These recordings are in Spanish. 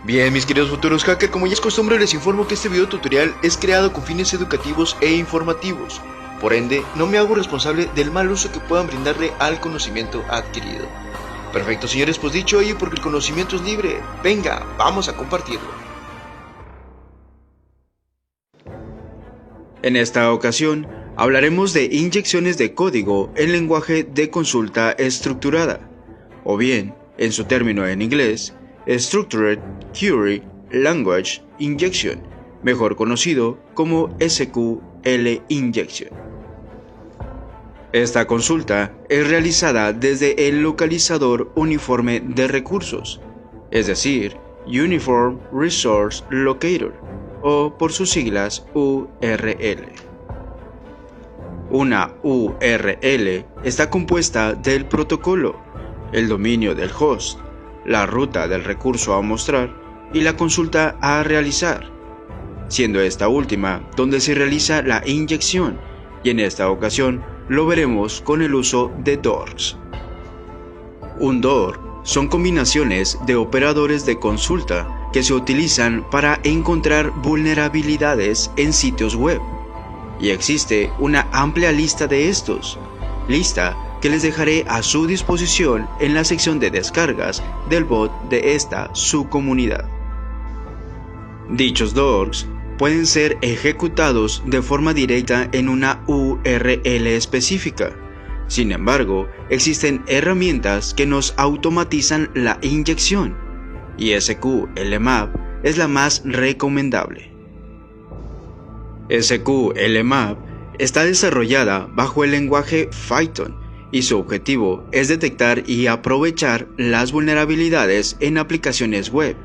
Bien, mis queridos futuros hackers, como ya es costumbre, les informo que este video tutorial es creado con fines educativos e informativos. Por ende, no me hago responsable del mal uso que puedan brindarle al conocimiento adquirido. Perfecto, señores, pues dicho ello, porque el conocimiento es libre, venga, vamos a compartirlo. En esta ocasión, hablaremos de inyecciones de código en lenguaje de consulta estructurada, o bien, en su término en inglés, Structured Query Language Injection, mejor conocido como SQL Injection. Esta consulta es realizada desde el localizador uniforme de recursos, es decir, Uniform Resource Locator, o por sus siglas URL. Una URL está compuesta del protocolo, el dominio del host, la ruta del recurso a mostrar y la consulta a realizar, siendo esta última donde se realiza la inyección, y en esta ocasión lo veremos con el uso de DORs. Un DOR son combinaciones de operadores de consulta que se utilizan para encontrar vulnerabilidades en sitios web, y existe una amplia lista de estos, lista que les dejaré a su disposición en la sección de descargas del bot de esta subcomunidad. Dichos DORs pueden ser ejecutados de forma directa en una URL específica. Sin embargo, existen herramientas que nos automatizan la inyección, y SQLMap es la más recomendable. SQLMap está desarrollada bajo el lenguaje Python, y su objetivo es detectar y aprovechar las vulnerabilidades en aplicaciones web,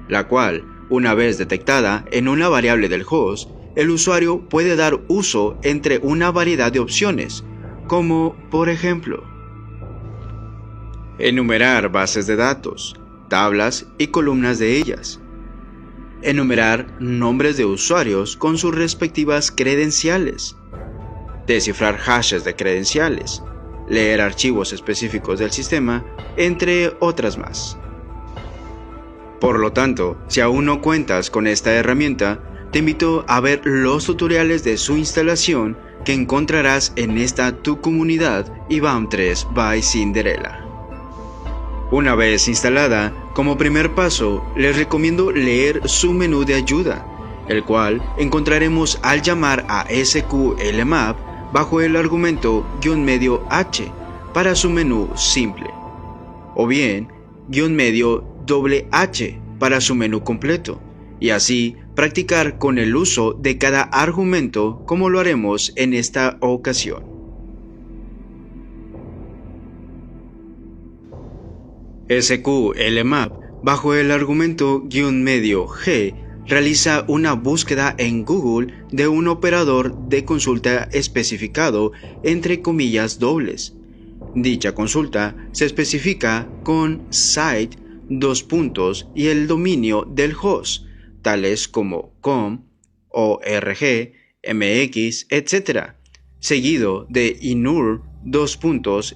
la cual, una vez detectada en una variable del host, el usuario puede dar uso entre una variedad de opciones, como por ejemplo, enumerar bases de datos, tablas y columnas de ellas, enumerar nombres de usuarios con sus respectivas credenciales, descifrar hashes de credenciales, leer archivos específicos del sistema, entre otras más. Por lo tanto, si aún no cuentas con esta herramienta, te invito a ver los tutoriales de su instalación que encontrarás en esta tu comunidad IBAM 3 by Cinderella. Una vez instalada, como primer paso, les recomiendo leer su menú de ayuda, el cual encontraremos al llamar a SQLMap bajo el argumento "-h" para su menú simple, o bien "-h" para su menú completo, y así practicar con el uso de cada argumento como lo haremos en esta ocasión. SQLMap bajo el argumento "-g" realiza una búsqueda en Google de un operador de consulta especificado entre comillas dobles. Dicha consulta se especifica con site, y el dominio del host, tales como com, org, mx, etc., seguido de inur,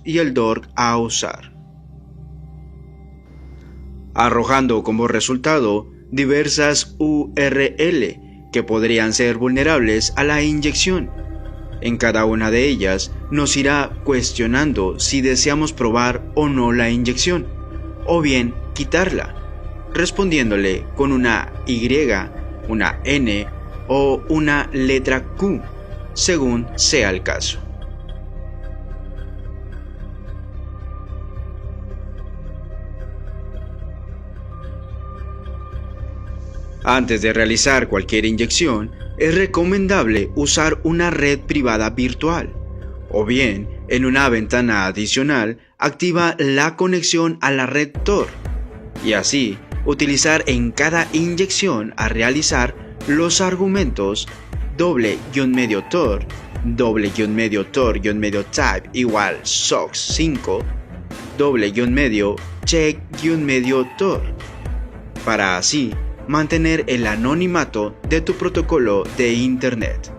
y el dork a usar, arrojando como resultado diversas URL que podrían ser vulnerables a la inyección. En cada una de ellas nos irá cuestionando si deseamos probar o no la inyección, o bien quitarla, respondiéndole con una Y, una N o una letra Q, según sea el caso. Antes de realizar cualquier inyección, es recomendable usar una red privada virtual, o bien, en una ventana adicional, activa la conexión a la red Tor, y así utilizar en cada inyección a realizar los argumentos $-tor, $-tor-type igual SOX5, $-check-tor, para así mantener el anonimato de tu protocolo de Internet.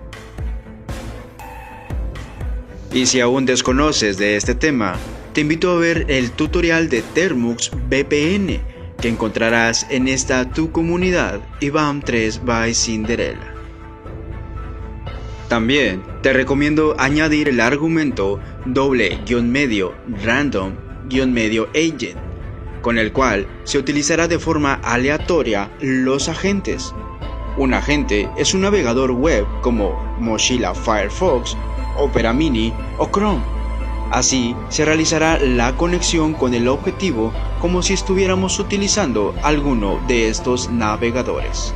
Y si aún desconoces de este tema, te invito a ver el tutorial de Termux VPN, que encontrarás en esta tu comunidad IBAM 3 by Cinderella. También te recomiendo añadir el argumento _random_agent, con el cual se utilizará de forma aleatoria los agentes. Un agente es un navegador web como Mozilla Firefox, Opera Mini o Chrome. Así se realizará la conexión con el objetivo como si estuviéramos utilizando alguno de estos navegadores.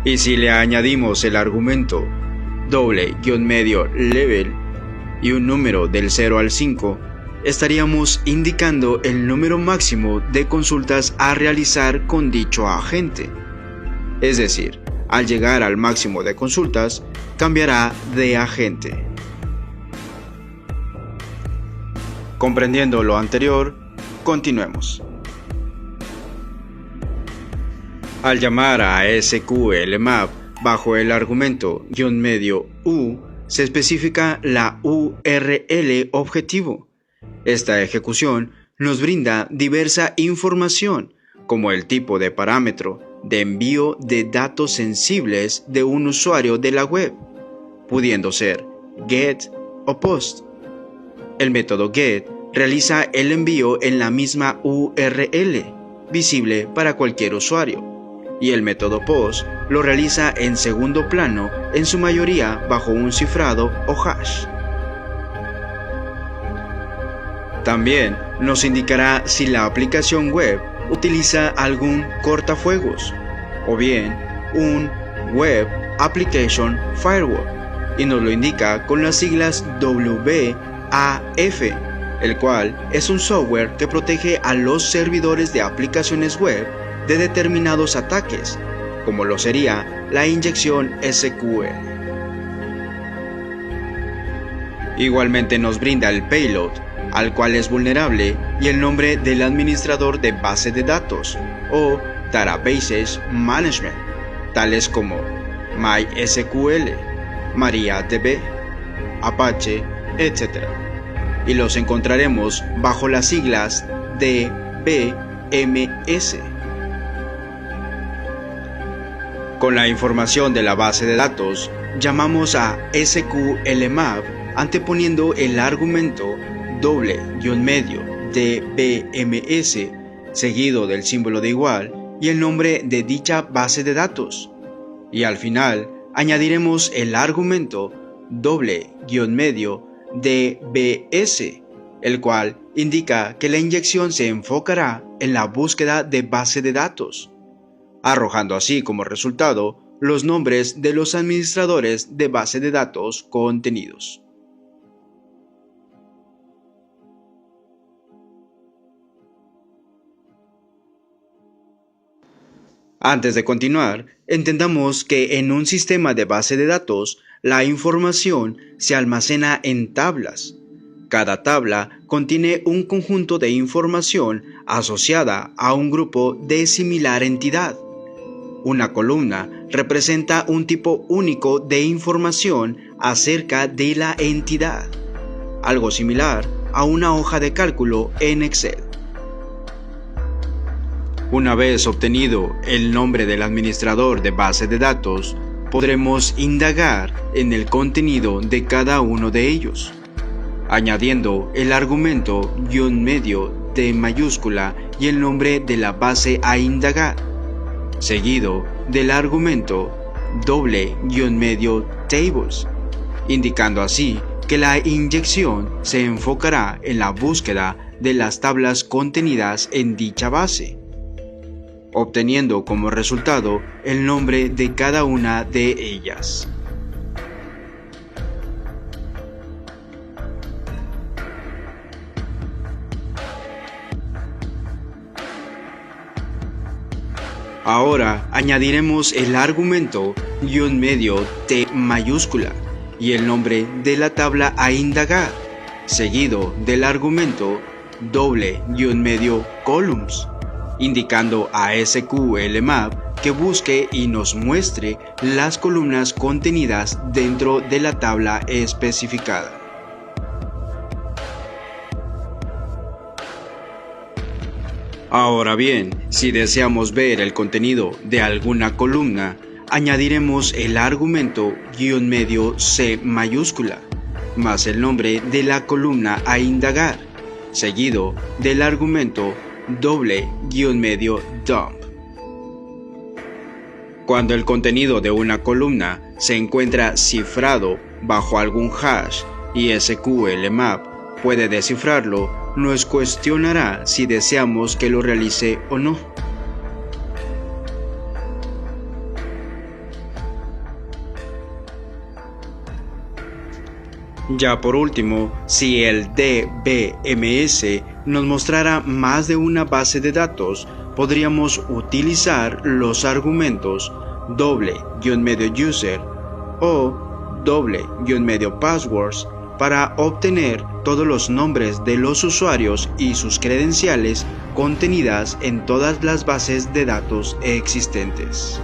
Y si le añadimos el argumento _level y un número del 0 al 5, estaríamos indicando el número máximo de consultas a realizar con dicho agente. Es decir, al llegar al máximo de consultas, cambiará de agente. Comprendiendo lo anterior, continuemos. Al llamar a SQLMap bajo el argumento _u, se especifica la URL objetivo. Esta ejecución nos brinda diversa información, como el tipo de parámetro de envío de datos sensibles de un usuario de la web, pudiendo ser GET o POST. El método GET realiza el envío en la misma URL, visible para cualquier usuario, y el método POST lo realiza en segundo plano, en su mayoría bajo un cifrado o hash. También nos indicará si la aplicación web utiliza algún cortafuegos o bien un Web Application Firewall, y nos lo indica con las siglas WAF, el cual es un software que protege a los servidores de aplicaciones web de determinados ataques, como lo sería la inyección SQL. Igualmente nos brinda el payload, al cual es vulnerable, y el nombre del administrador de base de datos o Databases Management, tales como MySQL, MariaDB, Apache, etc. Y los encontraremos bajo las siglas DBMS. Con la información de la base de datos, llamamos a SQLMap anteponiendo el argumento $DBMS, seguido del símbolo de igual y el nombre de dicha base de datos. Y al final añadiremos el argumento $DBS, el cual indica que la inyección se enfocará en la búsqueda de base de datos, arrojando así como resultado los nombres de los administradores de base de datos contenidos. Antes de continuar, entendamos que en un sistema de base de datos, la información se almacena en tablas. Cada tabla contiene un conjunto de información asociada a un grupo de similar entidad. Una columna representa un tipo único de información acerca de la entidad, algo similar a una hoja de cálculo en Excel. Una vez obtenido el nombre del administrador de base de datos, podremos indagar en el contenido de cada uno de ellos, añadiendo el argumento _ de mayúscula y el nombre de la base a indagar, seguido del argumento $tables, indicando así que la inyección se enfocará en la búsqueda de las tablas contenidas en dicha base, obteniendo como resultado el nombre de cada una de ellas. Ahora añadiremos el argumento _T mayúscula y el nombre de la tabla a indagar, seguido del argumento $columns, indicando a SQLMap que busque y nos muestre las columnas contenidas dentro de la tabla especificada. Ahora bien, si deseamos ver el contenido de alguna columna, añadiremos el argumento "-C mayúscula, más el nombre de la columna a indagar, seguido del argumento "dump". Cuando el contenido de una columna se encuentra cifrado bajo algún hash y SQLMap puede descifrarlo, nos cuestionará si deseamos que lo realice o no. Ya por último, si el DBMS nos mostrara más de una base de datos, podríamos utilizar los argumentos "-user" o "-passwords" para obtener todos los nombres de los usuarios y sus credenciales contenidas en todas las bases de datos existentes.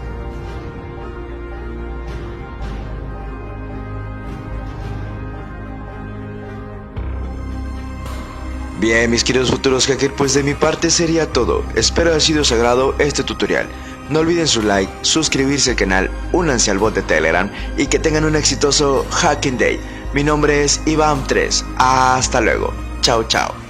Bien, mis queridos futuros hackers, pues de mi parte sería todo. Espero haya sido sagrado este tutorial. No olviden su like, suscribirse al canal, únanse al bot de Telegram y que tengan un exitoso Hacking Day. Mi nombre es Iván3. Hasta luego. Chao, chao.